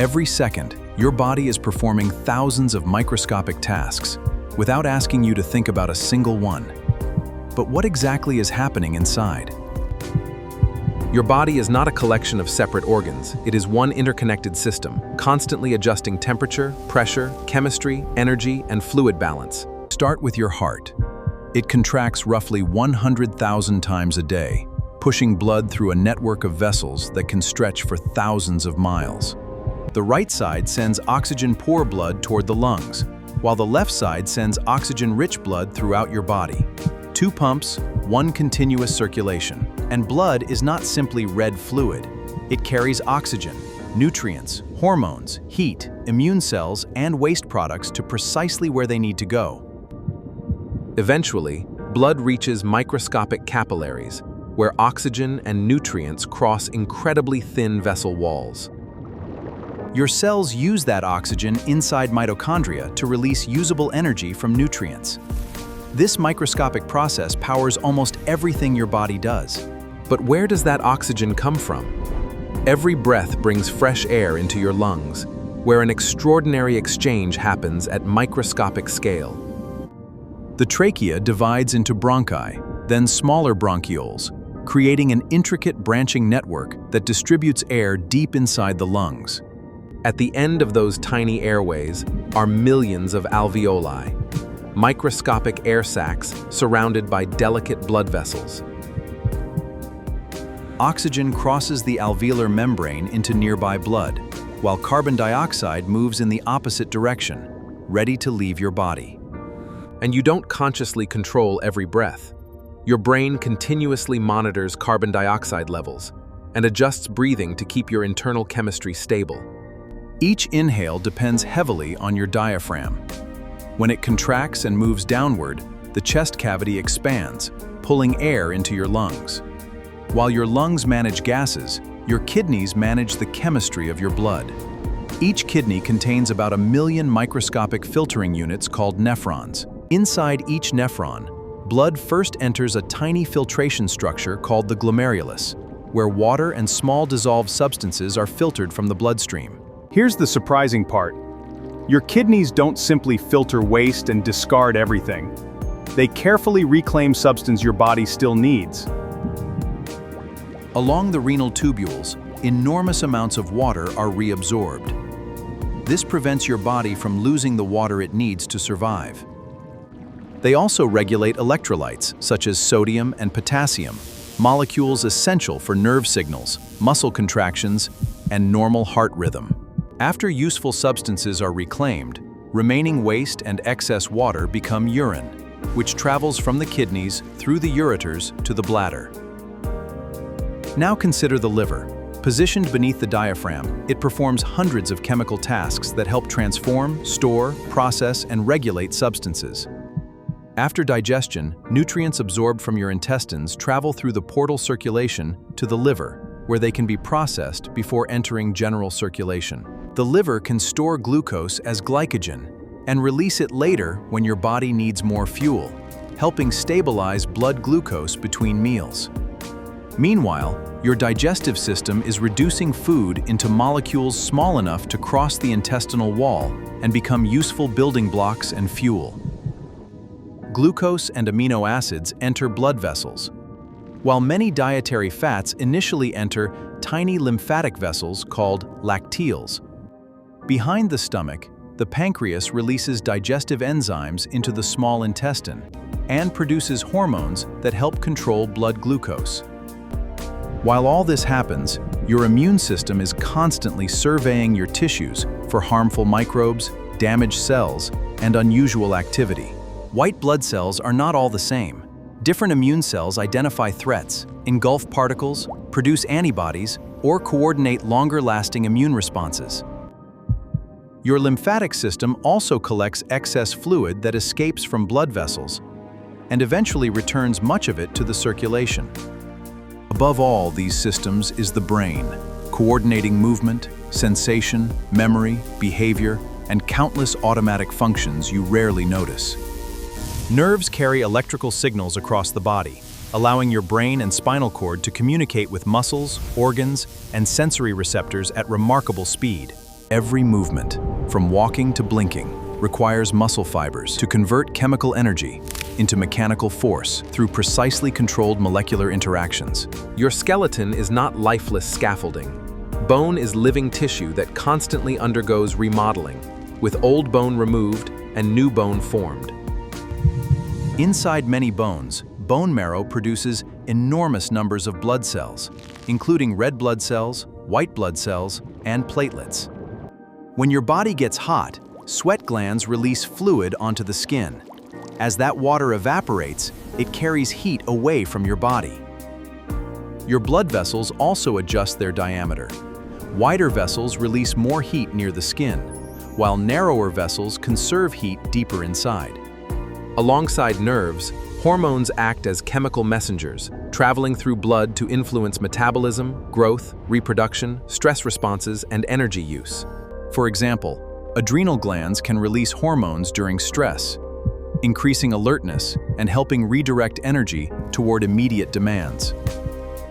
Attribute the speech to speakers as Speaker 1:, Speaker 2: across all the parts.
Speaker 1: Every second, your body is performing thousands of microscopic tasks without asking you to think about a single one. But what exactly is happening inside?
Speaker 2: Your body is not a collection of separate organs. It is one interconnected system, constantly adjusting temperature, pressure, chemistry, energy, and fluid balance.
Speaker 1: Start with your heart. It contracts roughly 100,000 times a day, pushing blood through a network of vessels that can stretch for thousands of miles. The right side sends oxygen-poor blood toward the lungs, while the left side sends oxygen-rich blood throughout your body. 2 pumps, 1 continuous circulation. And blood is not simply red fluid. It carries oxygen, nutrients, hormones, heat, immune cells, and waste products to precisely where they need to go.
Speaker 2: Eventually, blood reaches microscopic capillaries, where oxygen and nutrients cross incredibly thin vessel walls.
Speaker 1: Your cells use that oxygen inside mitochondria to release usable energy from nutrients. This microscopic process powers almost everything your body does.
Speaker 2: But where does that oxygen come from? Every breath brings fresh air into your lungs, where an extraordinary exchange happens at microscopic scale.
Speaker 1: The trachea divides into bronchi, then smaller bronchioles, creating an intricate branching network that distributes air deep inside the lungs.
Speaker 2: At the end of those tiny airways are millions of alveoli, microscopic air sacs surrounded by delicate blood vessels.
Speaker 1: Oxygen crosses the alveolar membrane into nearby blood, while carbon dioxide moves in the opposite direction, ready to leave your body.
Speaker 2: And you don't consciously control every breath. Your brain continuously monitors carbon dioxide levels and adjusts breathing to keep your internal chemistry stable.
Speaker 1: Each inhale depends heavily on your diaphragm. When it contracts and moves downward, the chest cavity expands, pulling air into your lungs. While your lungs manage gases, your kidneys manage the chemistry of your blood. Each kidney contains about 1 million microscopic filtering units called nephrons. Inside each nephron, blood first enters a tiny filtration structure called the glomerulus, where water and small dissolved substances are filtered from the bloodstream.
Speaker 3: Here's the surprising part. Your kidneys don't simply filter waste and discard everything. They carefully reclaim substance your body still needs.
Speaker 1: Along the renal tubules, enormous amounts of water are reabsorbed. This prevents your body from losing the water it needs to survive. They also regulate electrolytes, such as sodium and potassium, molecules essential for nerve signals, muscle contractions, and normal heart rhythm. After useful substances are reclaimed, remaining waste and excess water become urine, which travels from the kidneys through the ureters to the bladder. Now consider the liver. Positioned beneath the diaphragm, it performs hundreds of chemical tasks that help transform, store, process, and regulate substances. After digestion, nutrients absorbed from your intestines travel through the portal circulation to the liver, where they can be processed before entering general circulation. The liver can store glucose as glycogen and release it later when your body needs more fuel, helping stabilize blood glucose between meals. Meanwhile, your digestive system is reducing food into molecules small enough to cross the intestinal wall and become useful building blocks and fuel. Glucose and amino acids enter blood vessels, while many dietary fats initially enter tiny lymphatic vessels called lacteals. Behind the stomach, the pancreas releases digestive enzymes into the small intestine and produces hormones that help control blood glucose. While all this happens, your immune system is constantly surveying your tissues for harmful microbes, damaged cells, and unusual activity. White blood cells are not all the same. Different immune cells identify threats, engulf particles, produce antibodies, or coordinate longer-lasting immune responses. Your lymphatic system also collects excess fluid that escapes from blood vessels and eventually returns much of it to the circulation. Above all these systems is the brain, coordinating movement, sensation, memory, behavior, and countless automatic functions you rarely notice. Nerves carry electrical signals across the body, allowing your brain and spinal cord to communicate with muscles, organs, and sensory receptors at remarkable speed. Every movement, from walking to blinking, requires muscle fibers to convert chemical energy into mechanical force through precisely controlled molecular interactions.
Speaker 2: Your skeleton is not lifeless scaffolding. Bone is living tissue that constantly undergoes remodeling, with old bone removed and new bone formed.
Speaker 1: Inside many bones, bone marrow produces enormous numbers of blood cells, including red blood cells, white blood cells, and platelets. When your body gets hot, sweat glands release fluid onto the skin. As that water evaporates, it carries heat away from your body. Your blood vessels also adjust their diameter. Wider vessels release more heat near the skin, while narrower vessels conserve heat deeper inside.
Speaker 2: Alongside nerves, hormones act as chemical messengers, traveling through blood to influence metabolism, growth, reproduction, stress responses, and energy use.
Speaker 1: For example, adrenal glands can release hormones during stress, increasing alertness and helping redirect energy toward immediate demands.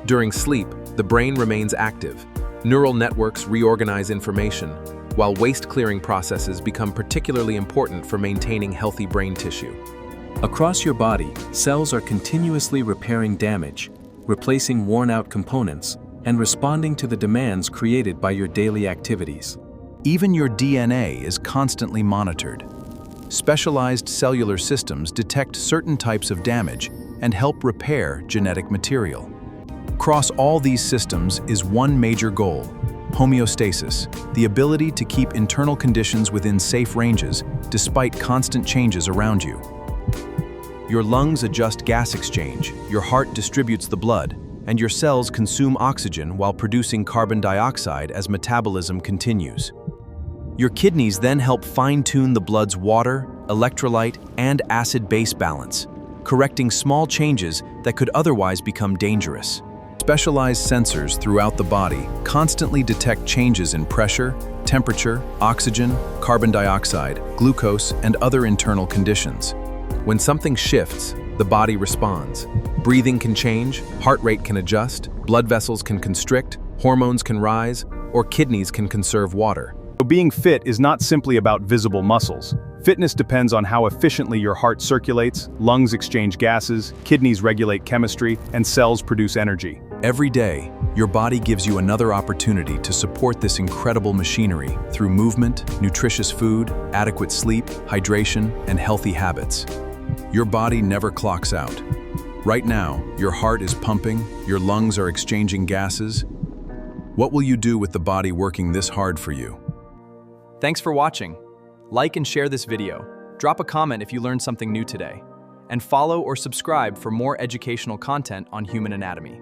Speaker 2: During sleep, the brain remains active. Neural networks reorganize information, while waste-clearing processes become particularly important for maintaining healthy brain tissue.
Speaker 4: Across your body, cells are continuously repairing damage, replacing worn-out components, and responding to the demands created by your daily activities.
Speaker 1: Even your DNA is constantly monitored. Specialized cellular systems detect certain types of damage and help repair genetic material. Across all these systems is one major goal: homeostasis, the ability to keep internal conditions within safe ranges despite constant changes around you. Your lungs adjust gas exchange, your heart distributes the blood, and your cells consume oxygen while producing carbon dioxide as metabolism continues. Your kidneys then help fine-tune the blood's water, electrolyte, and acid-base balance, correcting small changes that could otherwise become dangerous. Specialized sensors throughout the body constantly detect changes in pressure, temperature, oxygen, carbon dioxide, glucose, and other internal conditions.
Speaker 2: When something shifts, the body responds. Breathing can change, heart rate can adjust, blood vessels can constrict, hormones can rise, or kidneys can conserve water.
Speaker 3: So being fit is not simply about visible muscles. Fitness depends on how efficiently your heart circulates, lungs exchange gases, kidneys regulate chemistry, and cells produce energy.
Speaker 1: Every day, your body gives you another opportunity to support this incredible machinery through movement, nutritious food, adequate sleep, hydration, and healthy habits. Your body never clocks out. Right now, your heart is pumping, your lungs are exchanging gases. What will you do with the body working this hard for you?
Speaker 5: Thanks for watching. Like and share this video. Drop a comment if you learned something new today. And follow or subscribe for more educational content on human anatomy.